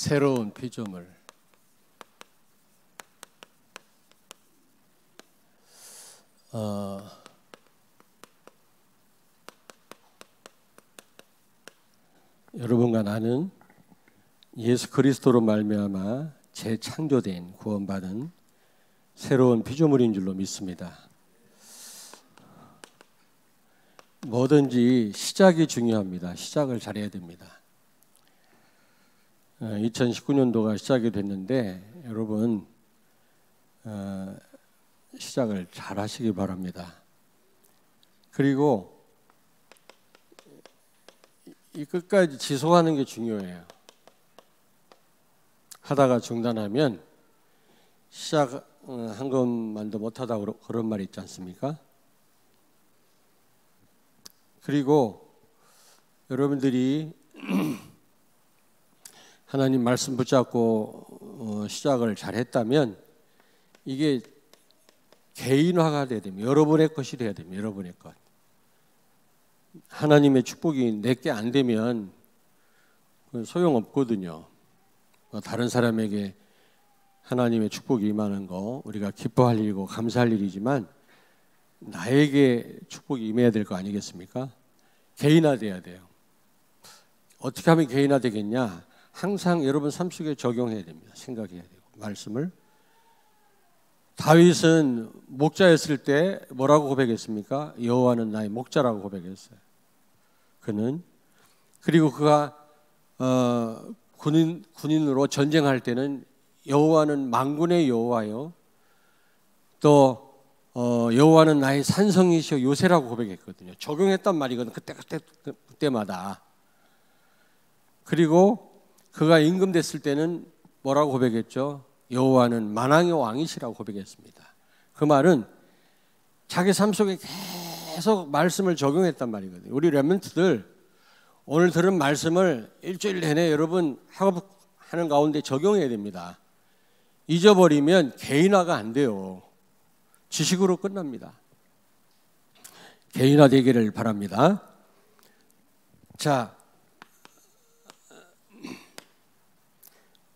새로운 피조물. 여러분과 나는 예수 그리스도로 말미암아 재창조된 구원받은 새로운 피조물인 줄로 믿습니다. 뭐든지 시작이 중요합니다. 시작을 잘해야 됩니다. 2019년도가 시작이 됐는데 여러분 시작을 잘 하시기 바랍니다. 그리고 이 끝까지 지속하는 게 중요해요. 하다가 중단하면 시작한 것만도 못하다고 그런 말 있지 않습니까? 그리고 여러분들이 하나님 말씀 붙잡고 시작을 잘했다면 이게 개인화가 돼야 됩니다. 여러분의 것이 돼야 됩니다. 여러분의 것. 하나님의 축복이 내게 안 되면 소용없거든요. 다른 사람에게 하나님의 축복이 임하는 거 우리가 기뻐할 일이고 감사할 일이지만 나에게 축복이 임해야 될 거 아니겠습니까? 개인화돼야 돼요. 어떻게 하면 개인화되겠냐? 항상 여러분 삶 속에 적용해야 됩니다. 생각해야 되고 말씀을. 다윗은 목자였을 때 뭐라고 고백했습니까? 여호와는 나의 목자라고 고백했어요. 그는. 그리고 그가 군인으로 전쟁할 때는 여호와는 만군의 여호와요. 또 여호와는 나의 산성이시여 요새라고 고백했거든요. 적용했단 말이거든요. 그때마다. 그리고 그가 임금됐을 때는 뭐라고 고백했죠? 여호와는 만왕의 왕이시라고 고백했습니다. 그 말은 자기 삶 속에 계속 말씀을 적용했단 말이거든요. 우리 렘넌트들 오늘 들은 말씀을 일주일 내내 여러분 학업하는 가운데 적용해야 됩니다. 잊어버리면 개인화가 안 돼요. 지식으로 끝납니다. 개인화 되기를 바랍니다. 자,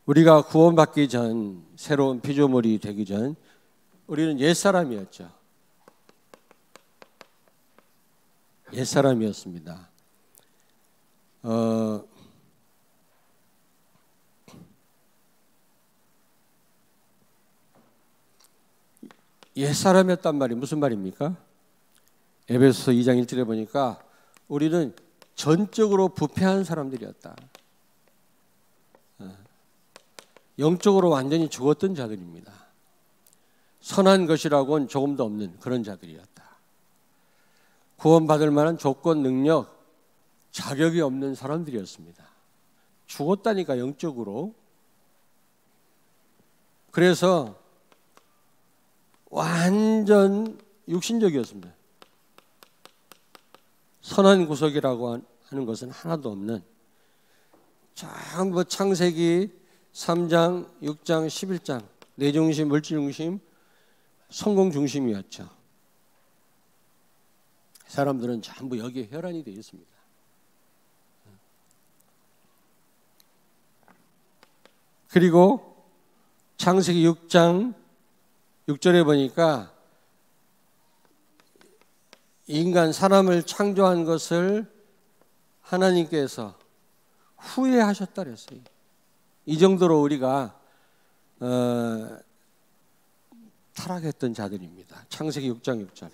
우리가 구원받기 전, 새로운 피조물이 되기 전 우리는 옛사람이었죠. 옛사람이었습니다. 옛사람이었단 말이 무슨 말입니까? 에베소서 2장 1절에 보니까 우리는 전적으로 부패한 사람들이었다. 영적으로 완전히 죽었던 자들입니다. 선한 것이라고는 조금도 없는 그런 자들이었다. 구원받을 만한 조건, 능력, 자격이 없는 사람들이었습니다. 죽었다니까 영적으로. 그래서 완전 육신적이었습니다. 선한 구속이라고 하는 것은 하나도 없는 전부 창세기 3장, 6장, 11장 뇌중심, 물질중심, 성공중심이었죠. 사람들은 전부 여기에 혈안이 되어 있습니다. 그리고 창세기 6장 6절에 보니까 인간 사람을 창조한 것을 하나님께서 후회하셨다 그랬어요. 이 정도로 우리가 타락했던 자들입니다. 창세기 6장 6절.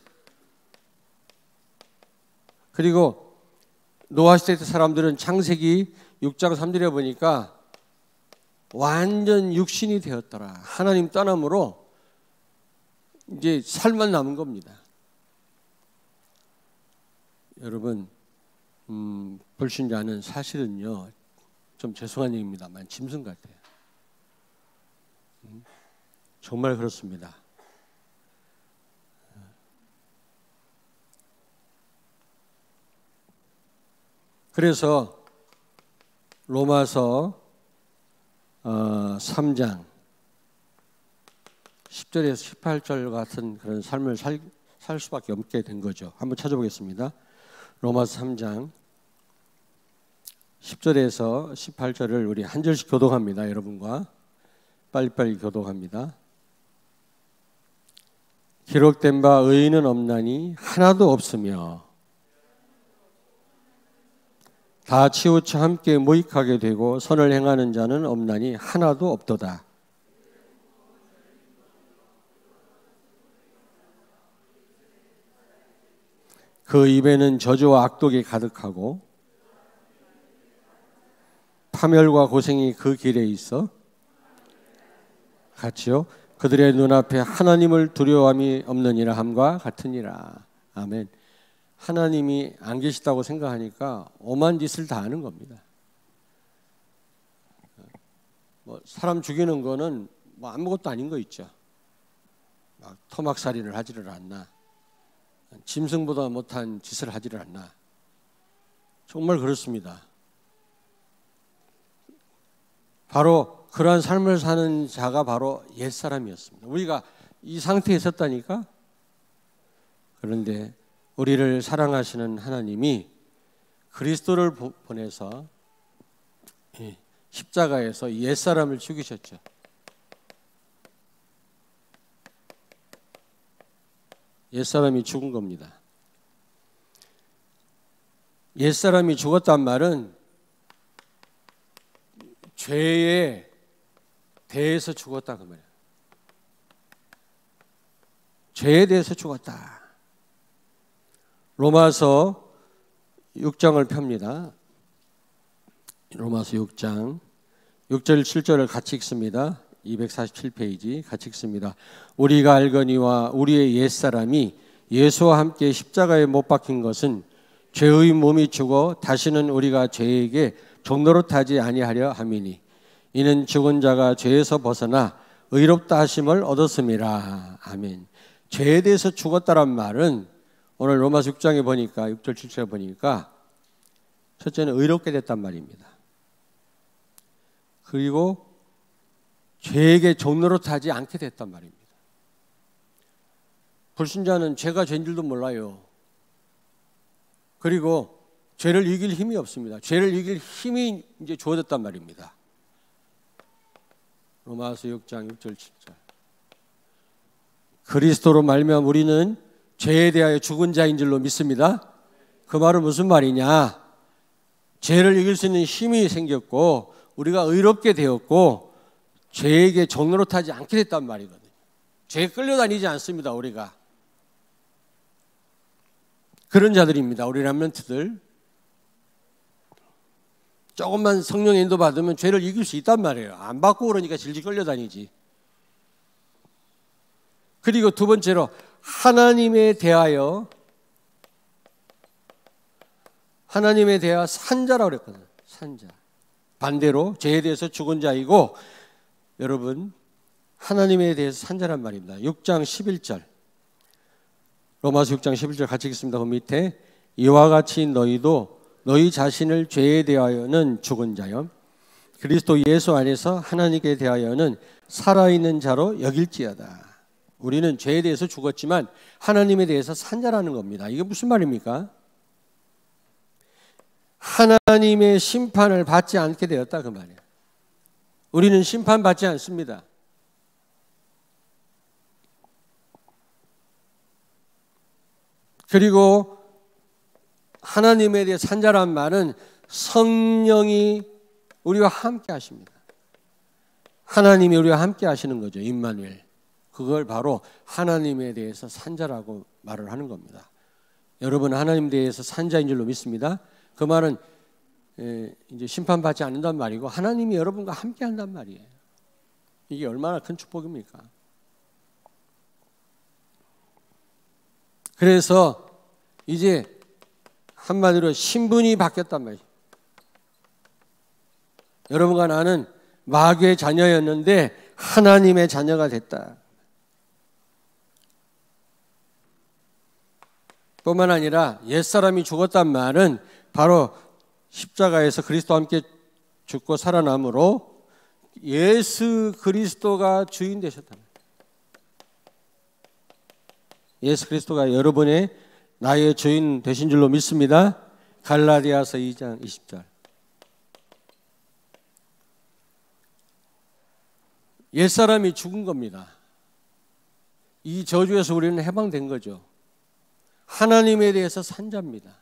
그리고 노아 시대 사람들은 창세기 6장 3절에 보니까 완전 육신이 되었더라. 하나님 떠남으로 이제 살만 남은 겁니다. 여러분 불신자는 사실은요 좀 죄송한 얘기입니다만 짐승 같아요. 정말 그렇습니다. 그래서 로마서 3장 10절에서 18절 같은 그런 삶을 살 수밖에 없게 된 거죠. 한번 찾아보겠습니다. 로마서 3장 10절에서 18절을 우리 한 절씩 교독합니다. 여러분과 빨리빨리 교독합니다. 기록된 바 의인은 없나니 하나도 없으며 다 치우쳐 함께 무익하게 되고 선을 행하는 자는 없나니 하나도 없도다. 그 입에는 저주와 악독이 가득하고 파멸과 고생이 그 길에 있어 같이요. 그들의 눈앞에 하나님을 두려워함이 없느니라 함과 같으니라. 아멘. 하나님이 안 계시다고 생각하니까 오만 짓을 다 하는 겁니다. 사람 죽이는 거는 아무것도 아닌 거 있죠. 막 토막살인을 하지를 않나. 짐승보다 못한 짓을 하지를 않나. 정말 그렇습니다. 바로 그러한 삶을 사는 자가 바로 옛사람이었습니다. 우리가 이 상태에 있었다니까. 그런데 우리를 사랑하시는 하나님이 그리스도를 보내서 십자가에서 옛사람을 죽이셨죠. 옛사람이 죽은 겁니다. 옛사람이 죽었단 말은 죄에 대해서 죽었다 그 말이에요. 죄에 대해서 죽었다. 로마서 6장을 펴니다. 로마서 6장 6절 7절을 같이 읽습니다. 247페이지 같이 읽습니다. 우리가 알거니와 우리의 옛사람이 예수와 함께 십자가에 못 박힌 것은 죄의 몸이 죽어 다시는 우리가 죄에게 종노릇하지 아니하려 함이니 이는 죽은 자가 죄에서 벗어나 의롭다 하심을 얻었음이라. 아멘. 죄에 대해서 죽었다란 말은 오늘 로마서 6장에 보니까 6절 7절에 보니까 첫째는 의롭게 됐단 말입니다. 그리고 죄에게 종노릇하지 않게 됐단 말입니다. 불신자는 죄가 죄인 줄도 몰라요. 그리고 죄를 이길 힘이 없습니다. 죄를 이길 힘이 이제 주어졌단 말입니다. 로마서 6장 6절 7절. 그리스도로 말미암아 우리는 죄에 대하여 죽은 자인 줄로 믿습니다. 그 말은 무슨 말이냐? 죄를 이길 수 있는 힘이 생겼고 우리가 의롭게 되었고 죄에게 종노릇하지 않게 됐단 말이거든요. 죄에 끌려다니지 않습니다. 우리가. 그런 자들입니다. 우리 렘넌트들. 조금만 성령의 인도 받으면 죄를 이길 수 있단 말이에요. 안 받고 그러니까 질질 끌려다니지. 그리고 두 번째로 하나님에 대하여 산자라고 그랬거든요. 산자. 반대로 죄에 대해서 죽은 자이고 여러분 하나님에 대해서 산자란 말입니다. 6장 11절 로마서 6장 11절 같이 읽습니다. 그 밑에 이와 같이 너희도 너희 자신을 죄에 대하여는 죽은 자요 그리스도 예수 안에서 하나님께 대하여는 살아있는 자로 여길지어다. 우리는 죄에 대해서 죽었지만 하나님에 대해서 산 자라는 겁니다. 이게 무슨 말입니까? 하나님의 심판을 받지 않게 되었다 그 말이에요. 우리는 심판받지 않습니다. 그리고 하나님에 대해 산 자란 말은 성령이 우리와 함께 하십니다. 하나님이 우리와 함께 하시는 거죠. 임마누엘. 그걸 바로 하나님에 대해서 산 자라고 말을 하는 겁니다. 여러분 하나님에 대해서 산 자인 줄로 믿습니다. 그 말은 이제 심판받지 않는단 말이고 하나님이 여러분과 함께 한단 말이에요. 이게 얼마나 큰 축복입니까? 그래서 이제 한마디로 신분이 바뀌었단 말이에요. 여러분과 나는 마귀의 자녀였는데 하나님의 자녀가 됐다. 뿐만 아니라 옛사람이 죽었단 말은 바로 십자가에서 그리스도와 함께 죽고 살아남으로 예수 그리스도가 주인 되셨다. 예수 그리스도가 여러분의 나의 주인 되신 줄로 믿습니다. 갈라디아서 2장 20절 옛사람이 죽은 겁니다. 이 저주에서 우리는 해방된 거죠. 하나님에 대해서 산 자입니다.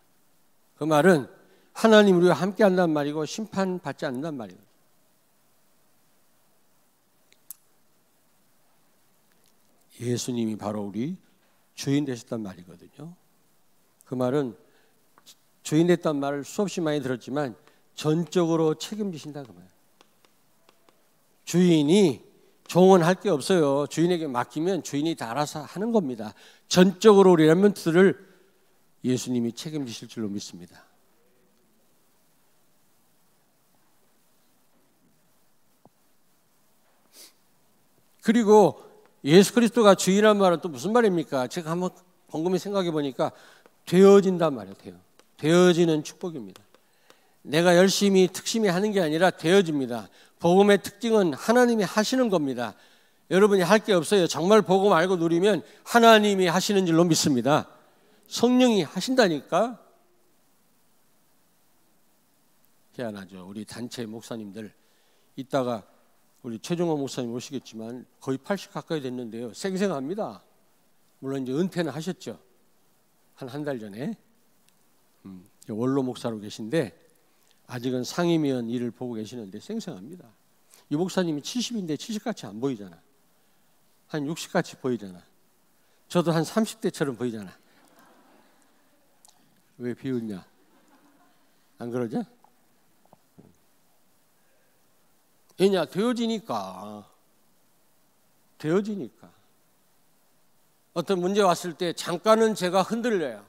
그 말은 하나님 우리와 함께 한다는 말이고 심판받지 않는다는 말이에요. 예수님이 바로 우리 주인 되셨단 말이거든요. 그 말은 주인 됐단 말을 수없이 많이 들었지만 전적으로 책임지신다 그 말이에요. 주인이 종은 할 게 없어요. 주인에게 맡기면 주인이 다 알아서 하는 겁니다. 전적으로 우리 렘넌트를 예수님이 책임지실 줄로 믿습니다. 그리고 예수 그리스도가 주인이란 말은 또 무슨 말입니까? 제가 한번 곰곰이 생각해 보니까 되어진단 말이에요. 되어지는 축복입니다. 내가 열심히 특심히 하는 게 아니라 되어집니다. 복음의 특징은 하나님이 하시는 겁니다. 여러분이 할 게 없어요. 정말 복음 알고 누리면 하나님이 하시는 줄로 믿습니다. 성령이 하신다니까. 희한하죠. 우리 단체 목사님들 이따가 우리 최종호 목사님 오시겠지만 거의 80 가까이 됐는데요. 생생합니다. 물론 이제 은퇴는 하셨죠. 한 달 전에 원로 목사로 계신데 아직은 상임위원 일을 보고 계시는데 생생합니다. 이 목사님이 70인데 70같이 안 보이잖아. 한 60같이 보이잖아. 저도 한 30대처럼 보이잖아. 왜 비웃냐? 안 그러죠? 왜냐? 되어지니까. 어떤 문제 왔을 때 잠깐은 제가 흔들려요.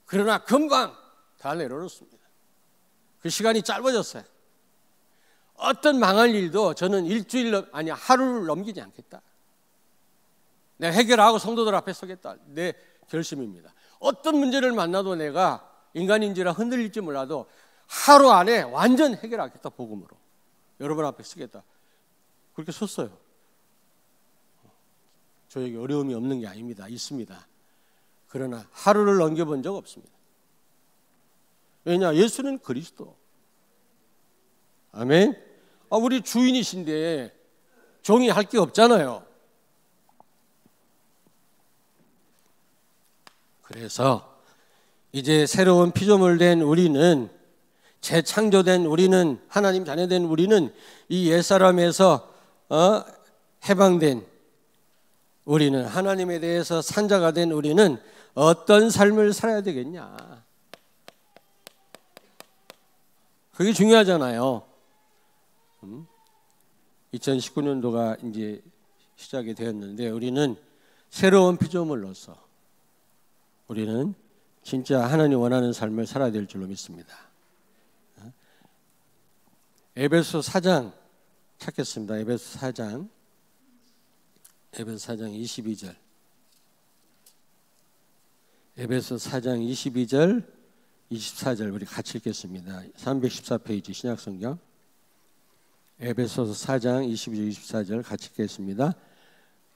그러나 금방 다 내려놓습니다. 그 시간이 짧아졌어요. 어떤 망할 일도 저는 하루를 넘기지 않겠다. 내가 해결하고 성도들 앞에 서겠다. 내 결심입니다. 어떤 문제를 만나도 내가 인간인지라 흔들릴지 몰라도 하루 안에 완전 해결하겠다. 복음으로. 여러분 앞에 서겠다. 그렇게 섰어요. 저에게 어려움이 없는 게 아닙니다. 있습니다. 그러나 하루를 넘겨본 적 없습니다. 왜냐? 예수는 그리스도. 아멘. 우리 주인이신데 종이 할 게 없잖아요. 그래서 이제 새로운 피조물 된 우리는, 재창조된 우리는, 하나님 자녀된 우리는, 이 옛사람에서 해방된 우리는, 하나님에 대해서 산자가 된 우리는 어떤 삶을 살아야 되겠냐? 그게 중요하잖아요. 2019년도가 이제 시작이 되었는데 우리는 새로운 피조물로서 우리는 진짜 하나님 원하는 삶을 살아야 될 줄로 믿습니다. 에베소 4장 찾겠습니다. 에베소 4장 22절. 에베소 4장 22절, 24절 우리 같이 읽겠습니다. 314페이지 신약성경. 에베소서 4장 22절, 24절 같이 읽겠습니다.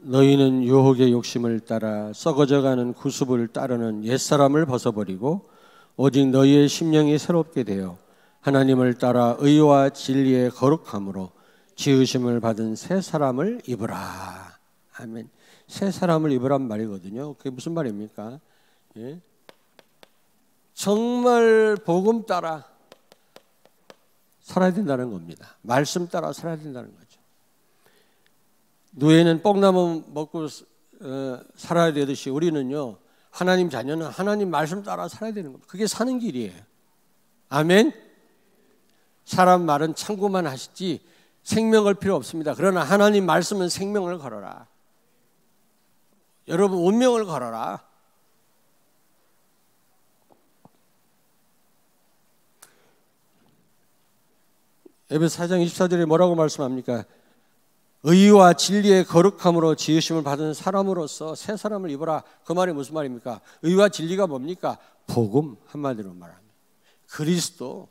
너희는 유혹의 욕심을 따라 썩어져가는 구습을 따르는 옛사람을 벗어버리고 오직 너희의 심령이 새롭게 되어 하나님을 따라 의와 진리의 거룩함으로 지으심을 받은 새 사람을 입으라. 아멘. 새 사람을 입으란 말이거든요. 그게 무슨 말입니까? 예? 정말 복음 따라 살아야 된다는 겁니다. 말씀 따라 살아야 된다는 거죠. 노예는 뽕나무 먹고 살아야 되듯이 우리는요, 하나님 자녀는 하나님 말씀 따라 살아야 되는 겁니다. 그게 사는 길이에요. 아멘. 사람 말은 참고만 하시지 생명 걸 필요 없습니다. 그러나 하나님 말씀은 생명을 걸어라. 여러분 운명을 걸어라. 에베소 4장 24절에 뭐라고 말씀합니까? 의와 진리의 거룩함으로 지으심을 받은 사람으로서 새 사람을 입어라. 그 말이 무슨 말입니까? 의와 진리가 뭡니까? 복음, 한마디로 말합니다. 그리스도,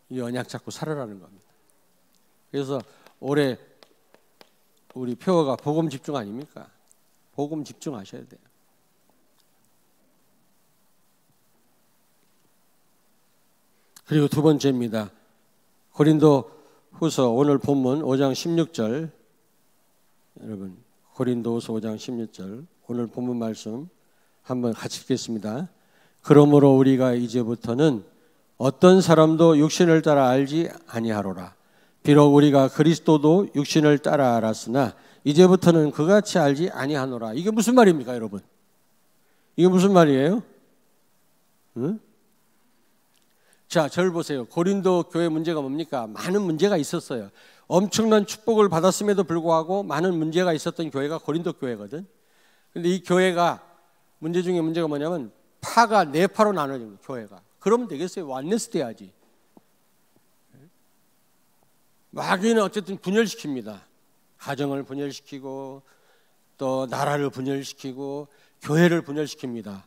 이 언약 잡고 살아라는 겁니다. 그래서 올해 우리 표어가 복음 집중 아닙니까? 복음 집중하셔야 돼요. 그리고 두 번째입니다. 고린도 후서 오늘 본문 5장 16절, 여러분 고린도후서 5장 16절 오늘 본문 말씀 한번 같이 읽겠습니다. 그러므로 우리가 이제부터는 어떤 사람도 육신을 따라 알지 아니하로라. 비록 우리가 그리스도도 육신을 따라 알았으나 이제부터는 그같이 알지 아니하노라. 이게 무슨 말입니까, 여러분? 이게 무슨 말이에요? 응? 자, 저를 보세요. 고린도 교회 문제가 뭡니까? 많은 문제가 있었어요. 엄청난 축복을 받았음에도 불구하고 많은 문제가 있었던 교회가 고린도 교회거든. 근데 이 교회가 문제 중에 문제가 뭐냐면 파가 네 파로 나눠진 거예요, 교회가. 그러면 되겠어요? 완네스 돼야지. 마귀는 어쨌든 분열시킵니다. 가정을 분열시키고 또 나라를 분열시키고 교회를 분열시킵니다.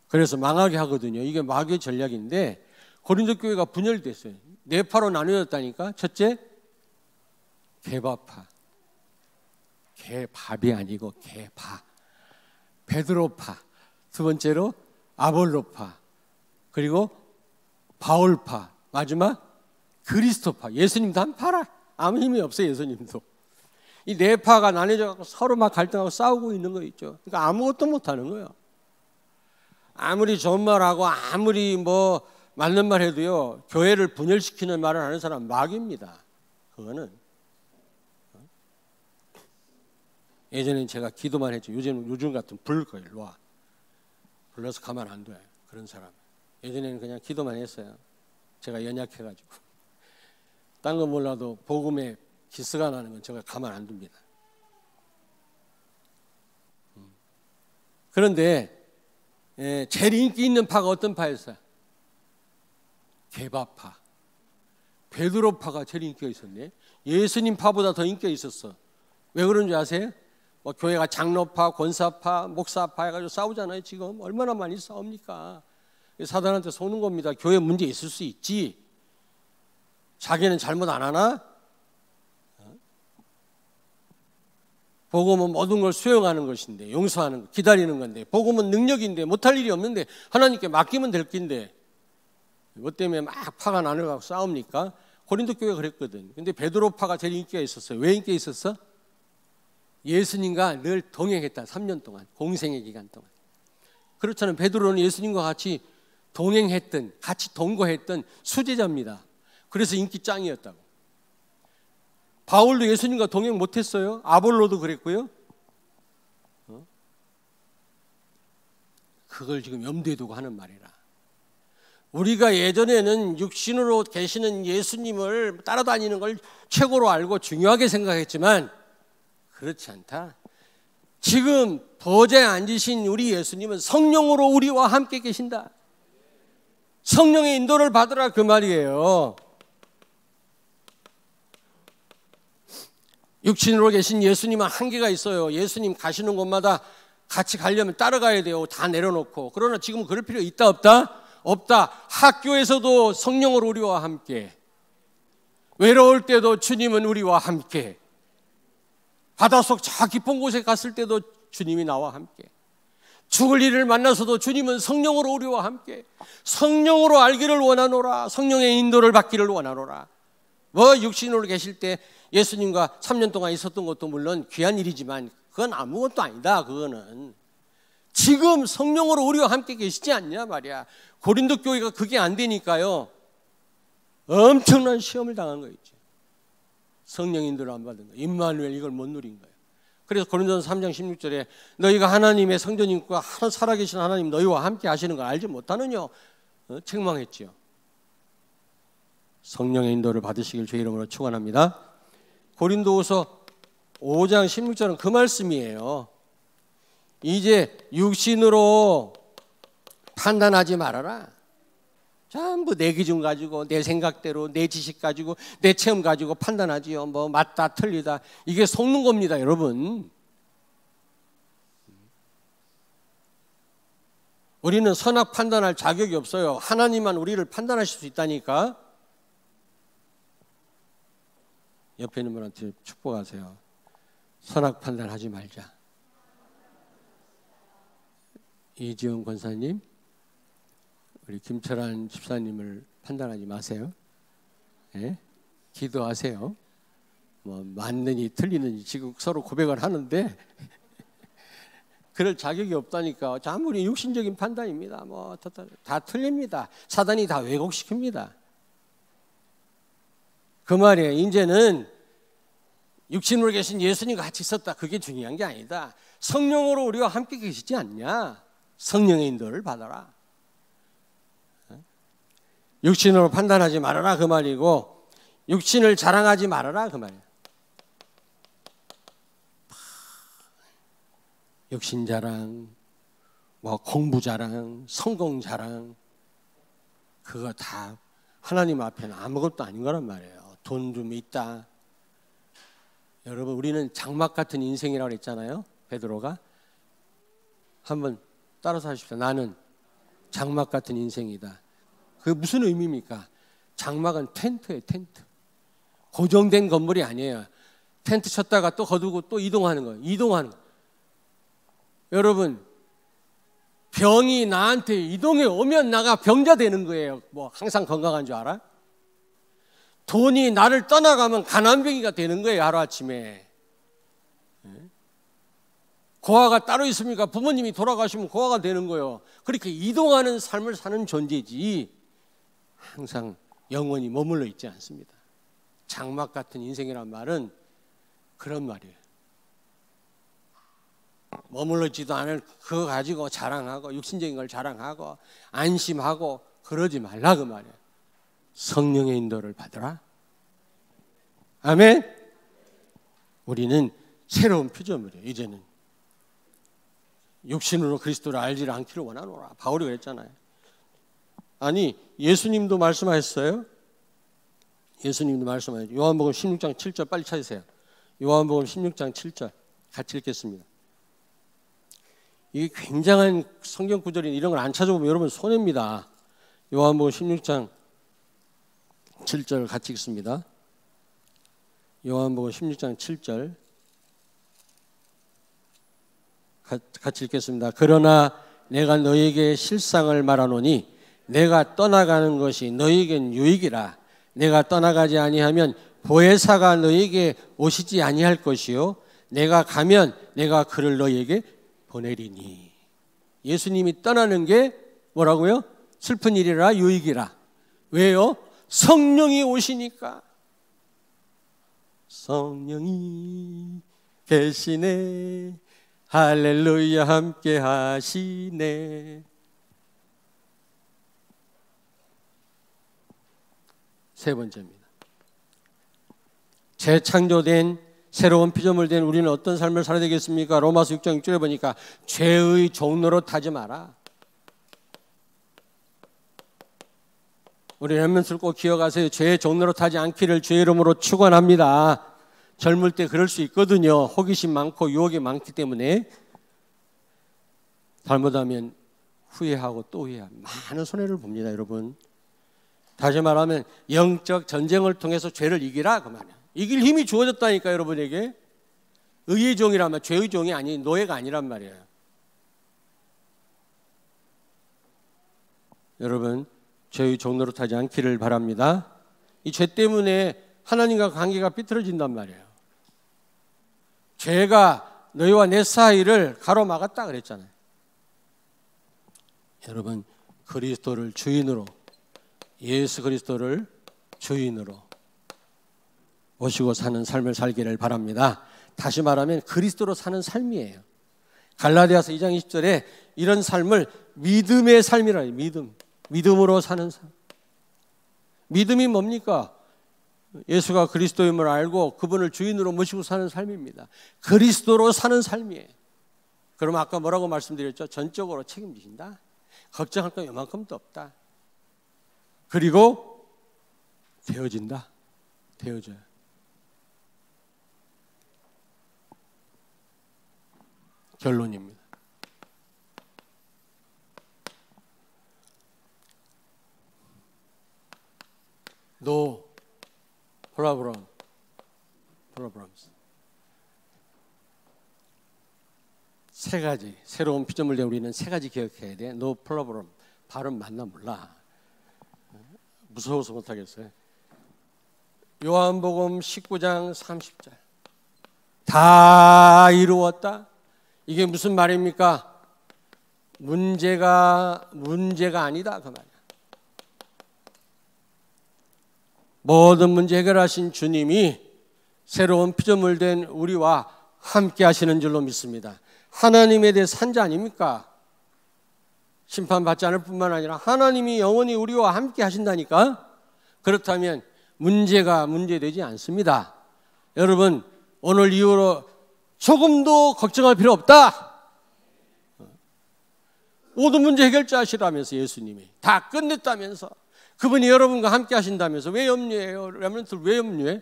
그래서 망하게 하거든요. 이게 마귀의 전략인데 고린도 교회가 분열됐어요. 네 파로 나누어졌다니까. 첫째, 개바파. 개밥이 아니고 개파. 베드로파. 두 번째로 아볼로파. 그리고 바울파. 마지막 그리스도파. 예수님도 한 파라. 아무 힘이 없어요, 예수님도. 이 네 파가 나뉘어져서 서로 막 갈등하고 싸우고 있는 거 있죠. 그러니까 아무것도 못하는 거예요. 아무리 좋은 말하고 아무리 뭐 맞는 말 해도요, 교회를 분열시키는 말을 하는 사람 마귀입니다. 그거는. 예전엔 제가 기도만 했죠. 요즘 같은 부를 거예요. 일로 와. 불러서 가만 안 둬요. 그런 사람. 예전에는 그냥 기도만 했어요. 제가 연약해가지고. 딴 거 몰라도 복음에 기스가 나는 건 제가 가만 안 둡니다. 그런데 제일 인기 있는 파가 어떤 파였어요? 개바파. 베드로파가 제일 인기가 있었네. 예수님 파보다 더 인기가 있었어. 왜 그런 줄 아세요? 뭐 교회가 장로파, 권사파, 목사파 해가지고 싸우잖아요. 지금 얼마나 많이 싸웁니까? 사단한테 속는 겁니다. 교회 문제 있을 수 있지. 자기는 잘못 안 하나? 복음은 모든 걸 수용하는 것인데, 용서하는 것, 기다리는 건데, 복음은 능력인데 못할 일이 없는데 하나님께 맡기면 될 낀데 뭐 때문에 막 파가 나눠가고 싸웁니까? 고린도 교회가 그랬거든. 근데 베드로파가 제일 인기가 있었어요. 왜 인기가 있었어? 예수님과 늘 동행했다. 3년 동안, 공생의 기간 동안. 그렇잖아요. 베드로는 예수님과 같이 동행했던, 같이 동거했던 수제자입니다. 그래서 인기 짱이었다고. 바울도 예수님과 동행 못했어요. 아볼로도 그랬고요. 그걸 지금 염두에 두고 하는 말이라. 우리가 예전에는 육신으로 계시는 예수님을 따라다니는 걸 최고로 알고 중요하게 생각했지만 그렇지 않다. 지금 보좌에 앉으신 우리 예수님은 성령으로 우리와 함께 계신다. 성령의 인도를 받으라 그 말이에요. 육신으로 계신 예수님은 한계가 있어요. 예수님 가시는 곳마다 같이 가려면 따라가야 돼요. 다 내려놓고. 그러나 지금 그럴 필요 있다 없다? 없다. 학교에서도 성령으로 우리와 함께. 외로울 때도 주님은 우리와 함께. 바닷속 저 깊은 곳에 갔을 때도 주님이 나와 함께. 죽을 일을 만나서도 주님은 성령으로 우리와 함께. 성령으로 알기를 원하노라. 성령의 인도를 받기를 원하노라. 뭐 육신으로 계실 때 예수님과 3년 동안 있었던 것도 물론 귀한 일이지만 그건 아무것도 아니다. 그거는 지금 성령으로 우리와 함께 계시지 않냐 말이야. 고린도 교회가 그게 안 되니까요, 엄청난 시험을 당한 거 있죠. 성령 인도를 안 받은 거. 임마누엘 이걸 못 누린 거예요. 그래서 고린도서 3장 16절에 너희가 하나님의 성전이고 살아계신 하나님 너희와 함께 하시는 걸 알지 못하느냐 책망했지요. 성령의 인도를 받으시길 주의 이름으로 축원합니다. 고린도후서 5장 16절은 그 말씀이에요. 이제 육신으로 판단하지 말아라. 전부 내 기준 가지고 내 생각대로 내 지식 가지고 내 체험 가지고 판단하지요. 뭐 맞다 틀리다 이게 속는 겁니다, 여러분. 우리는 선악 판단할 자격이 없어요. 하나님만 우리를 판단하실 수 있다니까. 옆에 있는 분한테 축복하세요. 선악 판단하지 말자. 이지영 권사님, 우리 김철환 집사님을 판단하지 마세요. 예? 기도하세요. 뭐 맞느니 틀리느니 지금 서로 고백을 하는데 그럴 자격이 없다니까. 아무리 육신적인 판단입니다. 뭐 다 틀립니다. 사단이 다 왜곡시킵니다. 그 말이에요. 이제는 육신으로 계신 예수님과 같이 있었다. 그게 중요한 게 아니다. 성령으로 우리와 함께 계시지 않냐. 성령의 인도를 받아라. 육신으로 판단하지 말아라 그 말이고, 육신을 자랑하지 말아라 그 말이에요. 육신 자랑, 뭐 공부 자랑, 성공 자랑, 그거 다 하나님 앞에는 아무것도 아닌 거란 말이에요. 돈 좀 있다. 여러분, 우리는 장막 같은 인생이라고 했잖아요. 베드로가. 한번 따라서 하십시오. 나는 장막 같은 인생이다. 그게 무슨 의미입니까? 장막은 텐트예요. 텐트. 고정된 건물이 아니에요. 텐트 쳤다가 또 거두고 또 이동하는 거예요. 이동하는 거예요. 여러분, 병이 나한테 이동해 오면 나가 병자 되는 거예요. 뭐 항상 건강한 줄 알아? 돈이 나를 떠나가면 가난뱅이가 되는 거예요. 하루아침에. 고아가 따로 있습니까? 부모님이 돌아가시면 고아가 되는 거예요. 그렇게 이동하는 삶을 사는 존재지 항상 영원히 머물러 있지 않습니다. 장막 같은 인생이란 말은 그런 말이에요. 머물러 있지도 않을 그거 가지고 자랑하고 육신적인 걸 자랑하고 안심하고 그러지 말라 그 말이에요. 성령의 인도를 받으라. 아멘. 우리는 새로운 피조물이에요. 이제는 육신으로 그리스도를 알지를 않기를 원하노라. 바울이 그랬잖아요. 아니 예수님도 말씀하셨어요. 예수님도 말씀하셨어요. 요한복음 16장 7절 빨리 찾으세요. 요한복음 16장 7절 같이 읽겠습니다. 이게 굉장한 성경 구절이 이런 걸 안 찾아보면 여러분 손해입니다. 요한복음 16장 7절 같이 읽습니다. 요한복음 16장 7절 같이 읽겠습니다. 그러나 내가 너희에게 실상을 말하노니 내가 떠나가는 것이 너희에겐 유익이라. 내가 떠나가지 아니하면 보혜사가 너희에게 오시지 아니할 것이요 내가 가면 내가 그를 너희에게 보내리니. 예수님이 떠나는 게 뭐라고요? 슬픈 일이라 유익이라. 왜요? 성령이 오시니까. 성령이 계시네. 할렐루야 함께 하시네. 세 번째입니다. 재창조된 새로운 피조물 된 우리는 어떤 삶을 살아야 되겠습니까? 로마서 6장 6절에 보니까 죄의 종로로 타지 마라. 우리 렘넌트를 꼭 기억하세요. 죄의 종로로 타지 않기를 주의 이름으로 축원합니다. 젊을 때 그럴 수 있거든요. 호기심 많고 유혹이 많기 때문에 잘못하면 후회하고 또 후회하고 많은 손해를 봅니다. 여러분, 다시 말하면 영적 전쟁을 통해서 죄를 이기라 그 말이에요. 이길 힘이 주어졌다니까 여러분에게. 의의 종이라면 죄의 종이 아닌 노예가 아니란 말이에요. 여러분, 죄의 종로로 타지 않기를 바랍니다. 이 죄 때문에 하나님과 관계가 삐뚤어진단 말이에요. 죄가 너희와 내 사이를 가로막았다 그랬잖아요. 여러분, 그리스도를 주인으로, 예수 그리스도를 주인으로 모시고 사는 삶을 살기를 바랍니다. 다시 말하면 그리스도로 사는 삶이에요. 갈라디아서 2장 20절에 이런 삶을 믿음의 삶이라 해요. 믿음으로 사는 삶. 믿음이 뭡니까? 예수가 그리스도임을 알고 그분을 주인으로 모시고 사는 삶입니다. 그리스도로 사는 삶이에요. 그럼 아까 뭐라고 말씀드렸죠? 전적으로 책임지신다. 걱정할 건 요만큼도 없다. 그리고 되어진다. 되어져요. 결론입니다. No problems. 세 가지, 새로운 피조물 된 우리는 세 가지 기억해야 돼. No problem. 발음 맞나 몰라. 무서워서 못하겠어요. 요한복음 19장 30절. 다 이루었다. 이게 무슨 말입니까? 문제가 아니다 그 말이야. 모든 문제 해결하신 주님이 새로운 피조물 된 우리와 함께 하시는 줄로 믿습니다. 하나님에 대해 산자 아닙니까? 심판받지 않을 뿐만 아니라 하나님이 영원히 우리와 함께 하신다니까? 그렇다면 문제가 문제되지 않습니다. 여러분, 오늘 이후로 조금도 걱정할 필요 없다. 모든 문제 해결자시라면서 예수님이 다 끝냈다면서 그분이 여러분과 함께 하신다면서 왜 염려해요? 렘넌트들 왜 염려해?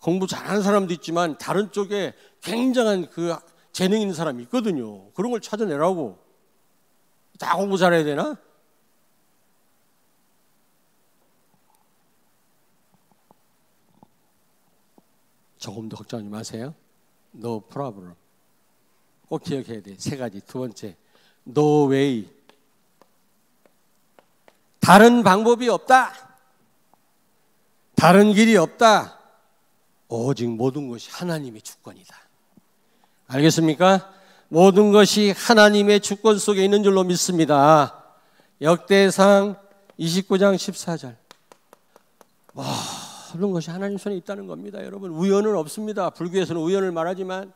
공부 잘하는 사람도 있지만 다른 쪽에 굉장한 그 재능 있는 사람이 있거든요. 그런 걸 찾아내라고. 다 공부 잘해야 되나? 조금도 걱정하지 마세요. No problem. 꼭 기억해야 돼. 세 가지. 두 번째, no way. 다른 방법이 없다. 다른 길이 없다. 오직 모든 것이 하나님의 주권이다. 알겠습니까? 모든 것이 하나님의 주권 속에 있는 줄로 믿습니다. 역대상 29장 14절. 모든 것이 하나님 손에 있다는 겁니다. 여러분, 우연은 없습니다. 불교에서는 우연을 말하지만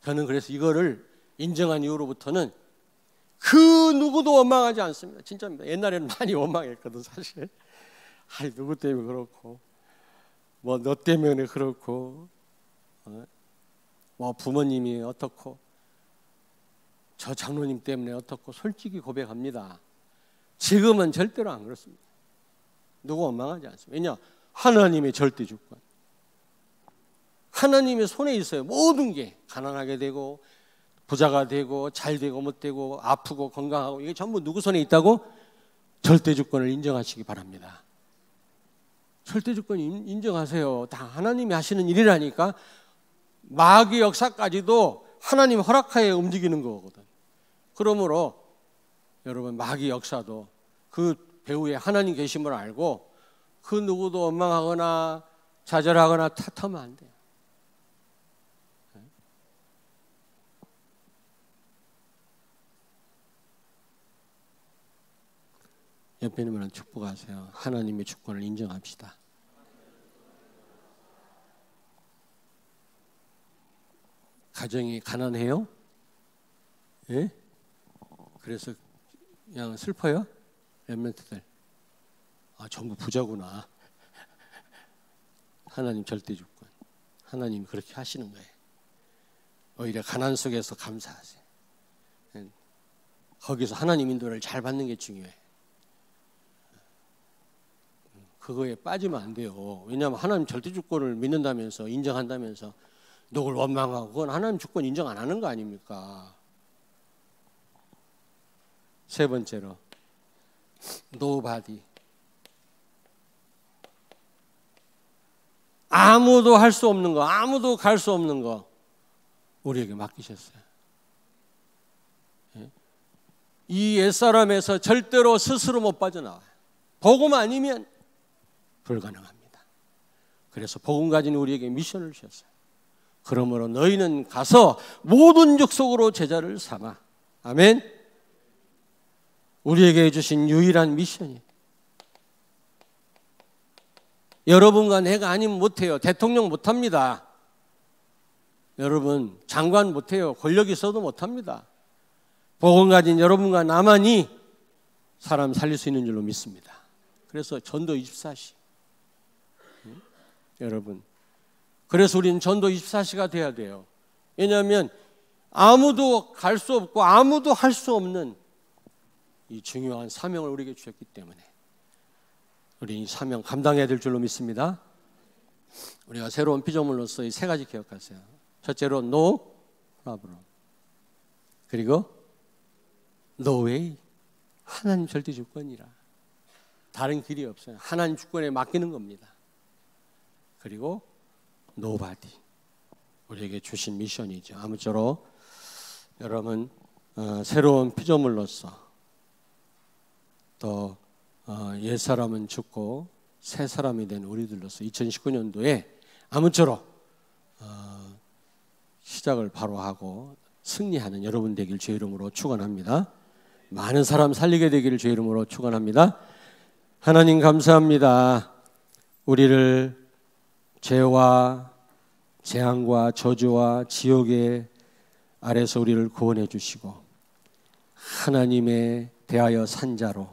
저는 그래서 이거를 인정한 이후로부터는 그 누구도 원망하지 않습니다. 진짜입니다. 옛날에는 많이 원망했거든 사실. 아이 누구 때문에 그렇고 뭐 너 때문에 그렇고 뭐 부모님이 어떻고 저 장로님 때문에 어떻고 솔직히 고백합니다. 지금은 절대로 안 그렇습니다. 누구 원망하지 않습니다. 왜냐? 하나님의 절대 주권. 하나님의 손에 있어요. 모든 게 가난하게 되고 부자가 되고 잘 되고 못 되고 아프고 건강하고 이게 전부 누구 손에 있다고? 절대 주권을 인정하시기 바랍니다. 절대 주권 인정하세요. 다 하나님이 하시는 일이라니까. 마귀 역사까지도 하나님 허락하에 움직이는 거거든. 그러므로 여러분 마귀 역사도 그 배후에 하나님 계심을 알고 그 누구도 원망하거나 좌절하거나 탓하면 안 돼요. 옆에 있는 분은 축복하세요. 하나님의 주권을 인정합시다. 가정이 가난해요? 예? 그래서 그냥 슬퍼요? 렘넌트들. 아, 전부 부자구나. 하나님 절대 주권. 하나님이 그렇게 하시는 거예요. 오히려 가난 속에서 감사하세요. 거기서 하나님 인도를 잘 받는 게 중요해. 그거에 빠지면 안 돼요. 왜냐하면 하나님 절대 주권을 믿는다면서 인정한다면서 누굴 원망하고 그건 하나님 주권 인정 안 하는 거 아닙니까? 세 번째로 nobody. 아무도 할 수 없는 거, 아무도 갈 수 없는 거 우리에게 맡기셨어요. 이 옛사람에서 절대로 스스로 못 빠져나와요. 복음 아니면 불가능합니다. 그래서 복음 가진 우리에게 미션을 주셨어요. 그러므로 너희는 가서 모든 족속으로 제자를 삼아. 아멘. 우리에게 주신 유일한 미션이에요. 여러분과 내가 아니면 못해요. 대통령 못합니다. 여러분 장관 못해요. 권력이 있어도 못합니다. 복음 가진 여러분과 나만이 사람 살릴 수 있는 줄로 믿습니다. 그래서 전도 24시. 여러분, 그래서 우리는 전도 24시가 돼야 돼요. 왜냐하면 아무도 갈 수 없고 아무도 할 수 없는 이 중요한 사명을 우리에게 주셨기 때문에 우리 이 사명 감당해야 될 줄로 믿습니다. 우리가 새로운 피조물로서 이 세 가지 기억하세요. 첫째로 no problem. 그리고 no way. 하나님 절대 주권이라. 다른 길이 없어요. 하나님 주권에 맡기는 겁니다. 그리고 nobody. 우리에게 주신 미션이죠. 아무쪼록 여러분 새로운 피조물로서 또 옛사람은 죽고 새 사람이 된 우리들로서 2019년도에 아무쪼록 시작을 바로 하고 승리하는 여러분 되길 주의 이름으로 축원합니다. 많은 사람 살리게 되기를 주의 이름으로 축원합니다. 하나님 감사합니다. 우리를 죄와 재앙과 저주와 지옥의 아래서 우리를 구원해 주시고 하나님에 대하여 산자로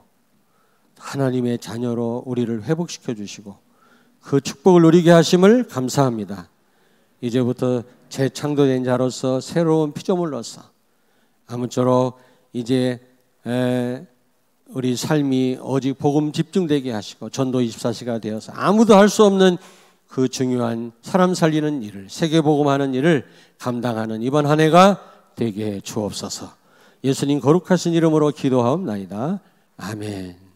하나님의 자녀로 우리를 회복시켜 주시고 그 축복을 누리게 하심을 감사합니다. 이제부터 재창조된 자로서 새로운 피조물로서 아무쪼록 이제 우리 삶이 오직 복음 집중되게 하시고 전도 24시가 되어서 아무도 할 수 없는 그 중요한 사람 살리는 일을 세계복음하는 일을 감당하는 이번 한 해가 되게 해 주옵소서. 예수님 거룩하신 이름으로 기도하옵나이다. 아멘.